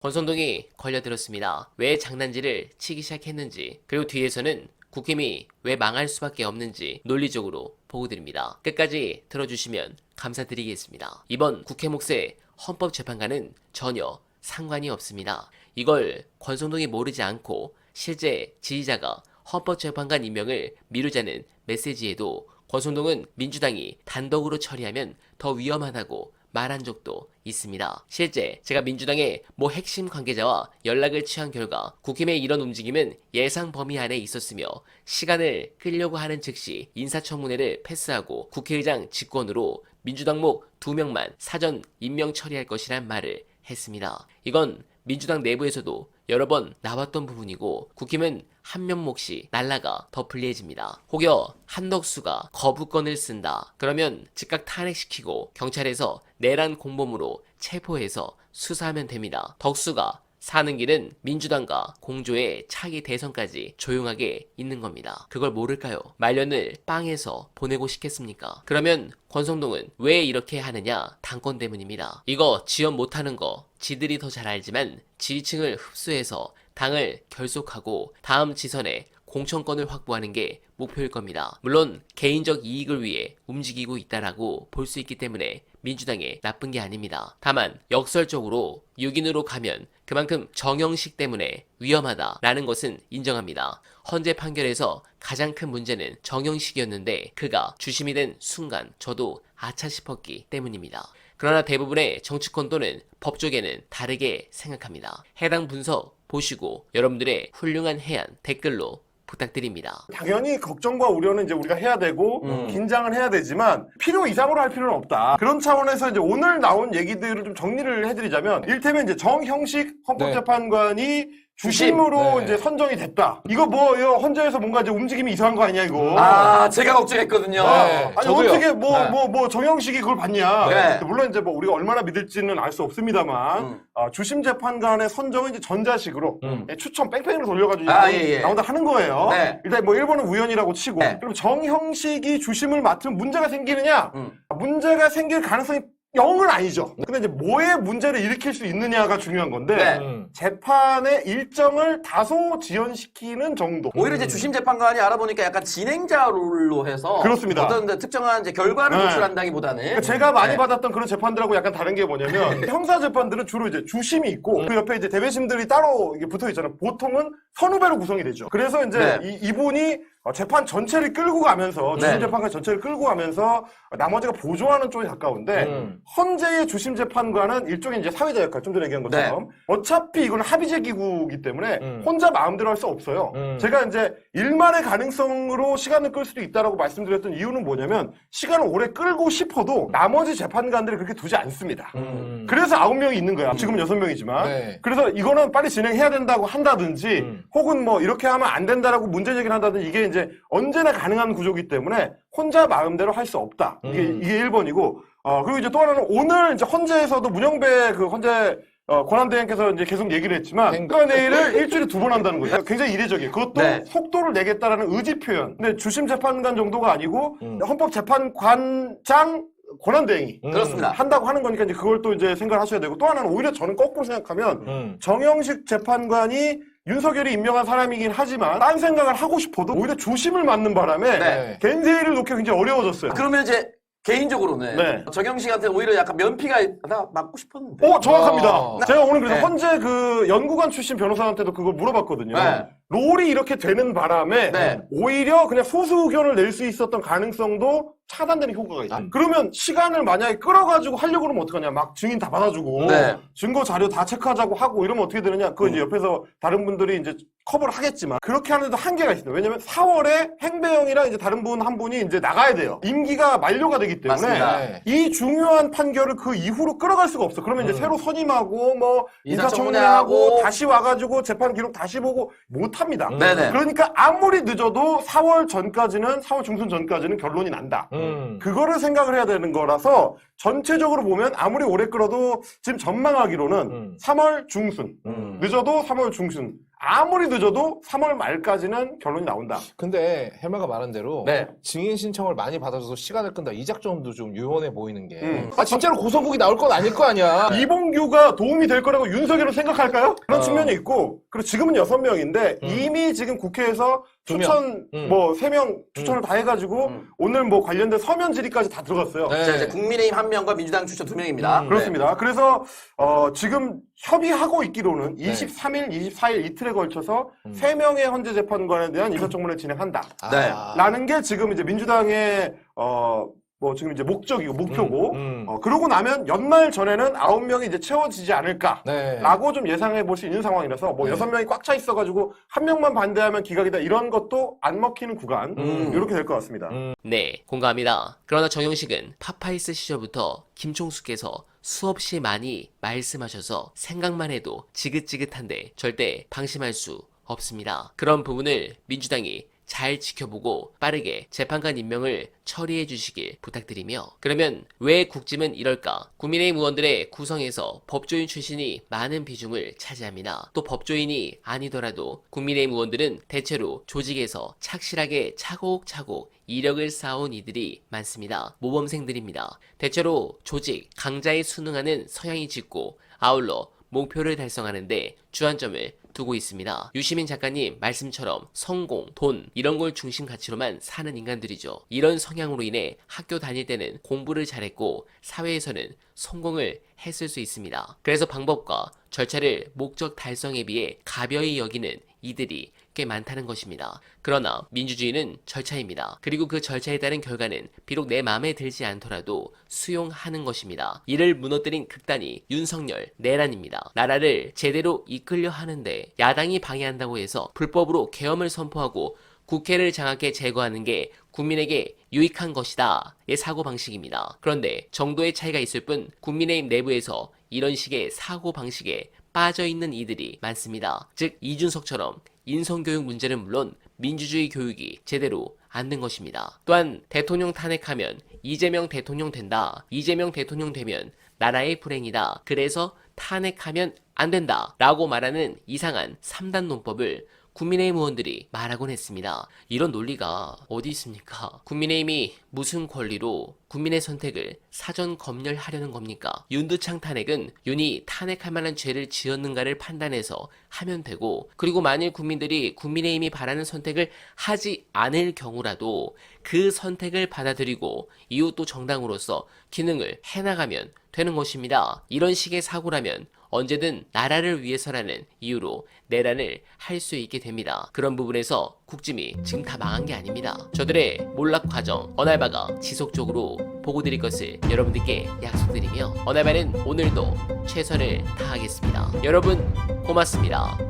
권성동이 걸려들었습니다. 왜 장난질을 치기 시작했는지, 그리고 뒤에서는 국힘이 왜 망할 수밖에 없는지 논리적으로 보고드립니다. 끝까지 들어주시면 감사드리겠습니다. 이번 국회 몫의 헌법재판관은 전혀 상관이 없습니다. 이걸 권성동이 모르지 않고 실제 지지자가 헌법재판관 임명을 미루자는 메시지에도 권성동은 민주당이 단독으로 처리하면 더 위험하다고 말한 적도 있습니다. 실제 제가 민주당의 모 핵심 관계자와 연락을 취한 결과 국힘의 이런 움직임은 예상 범위 안에 있었으며 시간을 끌려고 하는 즉시 인사청문회를 패스하고 국회의장 직권으로 민주당 목 2명만 사전 임명 처리할 것이란 말을 했습니다. 이건 민주당 내부에서도 여러 번 나왔던 부분이고 국힘은 한 명 몫이 날라가 더 불리해집니다. 혹여 한덕수가 거부권을 쓴다. 그러면 즉각 탄핵시키고 경찰에서 내란 공범으로 체포해서 수사하면 됩니다. 덕수가 사는 길은 민주당과 공조의 차기 대선까지 조용하게 있는 겁니다. 그걸 모를까요? 말년을 빵에서 보내고 싶겠습니까? 그러면 권성동은 왜 이렇게 하느냐? 당권 때문입니다. 이거 지원 못하는 거 지들이 더 잘 알지만 지지층을 흡수해서 당을 결속하고 다음 지선에 공천권을 확보하는 게 목표일 겁니다. 물론 개인적 이익을 위해 움직이고 있다라고 볼 수 있기 때문에 민주당에 나쁜 게 아닙니다. 다만 역설적으로 6인으로 가면 그만큼 정형식 때문에 위험하다라는 것은 인정합니다. 헌재 판결에서 가장 큰 문제는 정형식이었는데 그가 주심이 된 순간 저도 아차 싶었기 때문입니다. 그러나 대부분의 정치권 또는 법조계는 다르게 생각합니다. 해당 분석 보시고 여러분들의 훌륭한 해안 댓글로 부탁드립니다. 당연히 걱정과 우려는 이제 우리가 해야 되고 긴장은 해야 되지만 필요 이상으로 할 필요는 없다. 그런 차원에서 이제 오늘 나온 얘기들을 좀 정리를 해드리자면 일테면 이제 정형식 헌법재판관이 주심으로 네. 이제 선정이 됐다. 이거 뭐 이거 헌재에서 뭔가 이제 움직임이 이상한 거 아니야 이거? 아, 제가 걱정했거든요. 네. 아니 저도요. 어떻게 뭐 정형식이 그걸 봤냐? 네. 물론 이제 뭐 우리가 얼마나 믿을지는 알 수 없습니다만 주심 재판관의 선정은 이제 전자식으로 추첨 뺑뺑이로 돌려가지고 나온다 하는 거예요. 네. 일단 뭐 일본은 우연이라고 치고 네. 그럼 정형식이 주심을 맡으면 문제가 생기느냐? 문제가 생길 가능성이 0은 아니죠. 근데 이제 뭐에 문제를 일으킬 수 있느냐가 중요한 건데 네. 재판의 일정을 다소 지연시키는 정도. 오히려 이제 주심 재판관이 알아보니까 약간 진행자 롤로 해서 그렇습니다. 어떤 특정한 이제 결과를 네. 도출한다기보다는 그러니까 제가 많이 네. 받았던 그런 재판들하고 약간 다른 게 뭐냐면 형사 재판들은 주로 이제 주심이 있고 그 옆에 이제 대배심들이 따로 이게 붙어 있잖아요. 보통은 선후배로 구성이 되죠. 그래서 이제 네. 이분이 재판 전체를 끌고 가면서 주심 네. 재판관 전체를 끌고 가면서 나머지가 보조하는 쪽에 가까운데 헌재의 주심 재판관은 일종의 이제 사회자 역할 좀 전에 얘기한 것처럼 어차피 이건 합의제 기구이기 때문에 혼자 마음대로 할 수 없어요. 제가 이제 일만의 가능성으로 시간을 끌 수도 있다라고 말씀드렸던 이유는 뭐냐면 시간을 오래 끌고 싶어도 나머지 재판관들이 그렇게 두지 않습니다. 그래서 9명이 있는 거야. 지금은 6명이지만. 네. 그래서 이거는 빨리 진행해야 된다고 한다든지 혹은 뭐 이렇게 하면 안 된다라고 문제 제기를 한다든지 이게 이제 언제나 가능한 구조이기 때문에 혼자 마음대로 할 수 없다. 이게 1번이고 그리고 이제 또 하나는 오늘 이제 헌재에서도 문영배 그 헌재 권한대행께서 이제 계속 얘기를 했지만 행간회의를 일주일에 2번 한다는 거예요. 굉장히 이례적이에요. 그것도 네. 속도를 내겠다라는 의지 표현. 근데 주심 재판관 정도가 아니고 헌법재판관장 권한대행이 그렇습니다. 한다고 하는 거니까 이제 그걸 또 이제 생각을 하셔야 되고 또 하나는 오히려 저는 거꾸로 생각하면 정형식 재판관이 윤석열이 임명한 사람이긴 하지만 딴 생각을 하고 싶어도 오히려 주심을 맡는 바람에 네. 겐세이를 놓기 굉장히 어려워졌어요. 그러면 이제 개인적으로는 네. 정영식한테 오히려 약간 면피가 나 맞고 싶었는데. 정확합니다. 제가 오늘 그래서 네. 헌재 그 연구관 출신 변호사한테도 그걸 물어봤거든요. 네. 롤이 이렇게 되는 바람에 네. 오히려 그냥 소수 의견을 낼 수 있었던 가능성도 차단되는 효과가 있어요. 그러면 시간을 만약에 끌어가지고 하려고 그러면 어떡하냐. 막 증인 다 받아주고 네. 증거 자료 다 체크하자고 하고 이러면 어떻게 되느냐. 그거 이제 옆에서 다른 분들이 이제 커버를 하겠지만 그렇게 하는데도 한계가 있습니다. 왜냐면 4월에 행배형이랑 이제 다른 분 한 분이 이제 나가야 돼요. 임기가 만료가 되기 때문에 맞습니다. 네. 이 중요한 판결을 그 이후로 끌어갈 수가 없어. 그러면 이제 새로 선임하고 뭐 인사청문회하고 인사청문회하고 다시 와가지고 재판 기록 다시 보고 못합니다. 네네. 그러니까 아무리 늦어도 4월 전까지는 4월 중순 전까지는 결론이 난다. 그거를 생각을 해야 되는 거라서 전체적으로 보면 아무리 오래 끌어도 지금 전망하기로는 3월 중순 늦어도 3월 중순 아무리 늦어도 3월 말까지는 결론이 나온다. 근데 해마가 말한 대로 네. 증인 신청을 많이 받아줘서 시간을 끈다. 이 작전도 좀 유연해 보이는 게. 아 진짜로 고성국이 나올 건 아닐 거 아니야. 이봉규가 도움이 될 거라고 윤석열은 생각할까요? 그런 어. 측면이 있고, 그리고 지금은 6명인데 이미 지금 국회에서 두 추천 명. 뭐 3명 추천을 다 해가지고 오늘 뭐 관련된 서면 질의까지 다 들어갔어요. 네. 자, 이제 국민의힘 1명과 민주당 추천 2명입니다. 그렇습니다. 그래서 지금 협의하고 있기로는 23일, 24일 이틀에 걸쳐서 3명의 헌재 재판관에 대한 인사청문회를 진행한다. 네. 라는 게 지금 이제 민주당의 뭐 지금 이제 목표고 그러고 나면 연말 전에는 9명이 이제 채워지지 않을까 네. 라고 좀 예상해 볼 수 있는 상황이라서 뭐 6명이 꽉 차 있어가지고 1명만 반대하면 기각이다 이런 것도 안 먹히는 구간 이렇게 될 것 같습니다. 네, 공감합니다. 그러나 정영식은 파파이스 시절부터 김총수께서 수없이 많이 말씀하셔서 생각만 해도 지긋지긋한데 절대 방심할 수 없습니다. 그런 부분을 민주당이 잘 지켜보고 빠르게 재판관 임명을 처리해 주시길 부탁드리며, 그러면 왜 국짐은 이럴까? 국민의힘 의원들의 구성에서 법조인 출신이 많은 비중을 차지합니다. 또 법조인이 아니더라도 국민의힘 의원들은 대체로 조직에서 착실하게 차곡차곡 이력을 쌓아온 이들이 많습니다. 모범생들입니다. 대체로 조직, 강자에 순응하는 성향이 짙고 아울러 목표를 달성하는데 주안점을 두고 있습니다. 유시민 작가님 말씀처럼 성공, 돈 이런 걸 중심 가치로만 사는 인간들이죠. 이런 성향으로 인해 학교 다닐 때는 공부를 잘했고 사회에서는 성공을 했을 수 있습니다. 그래서 방법과 절차를 목적 달성에 비해 가벼이 여기는 이들이 꽤 많다는 것입니다. 그러나 민주주의는 절차입니다. 그리고 그 절차에 따른 결과는 비록 내 마음에 들지 않더라도 수용하는 것입니다. 이를 무너뜨린 극단이 윤석열, 내란입니다. 나라를 제대로 이끌려 하는데 야당이 방해한다고 해서 불법으로 계엄을 선포하고 국회를 장악해 제거하는 게 국민에게 유익한 것이다 의 사고방식입니다. 그런데 정도의 차이가 있을 뿐 국민의힘 내부에서 이런 식의 사고방식에 빠져있는 이들이 많습니다. 즉 이준석처럼 인성교육 문제는 물론 민주주의 교육이 제대로 안 된 것입니다. 또한 대통령 탄핵하면 이재명 대통령 된다. 이재명 대통령 되면 나라의 불행이다. 그래서 탄핵하면 안 된다. 라고 말하는 이상한 3단 논법을 국민의힘 의원들이 말하곤 했습니다. 이런 논리가 어디 있습니까? 국민의힘이 무슨 권리로 국민의 선택을 사전 검열하려는 겁니까? 윤두창 탄핵은 윤이 탄핵할 만한 죄를 지었는가를 판단해서 하면 되고, 그리고 만일 국민들이 국민의힘이 바라는 선택을 하지 않을 경우라도 그 선택을 받아들이고 이후 또 정당으로서 기능을 해나가면 되는 것입니다. 이런 식의 사고라면 언제든 나라를 위해서라는 이유로 내란을 할 수 있게 됩니다. 그런 부분에서 국짐이 지금 다 망한 게 아닙니다. 저들의 몰락 과정 언알바가 지속적으로 보고드릴 것을 여러분들께 약속드리며, 언알바는 오늘도 최선을 다하겠습니다. 여러분 고맙습니다.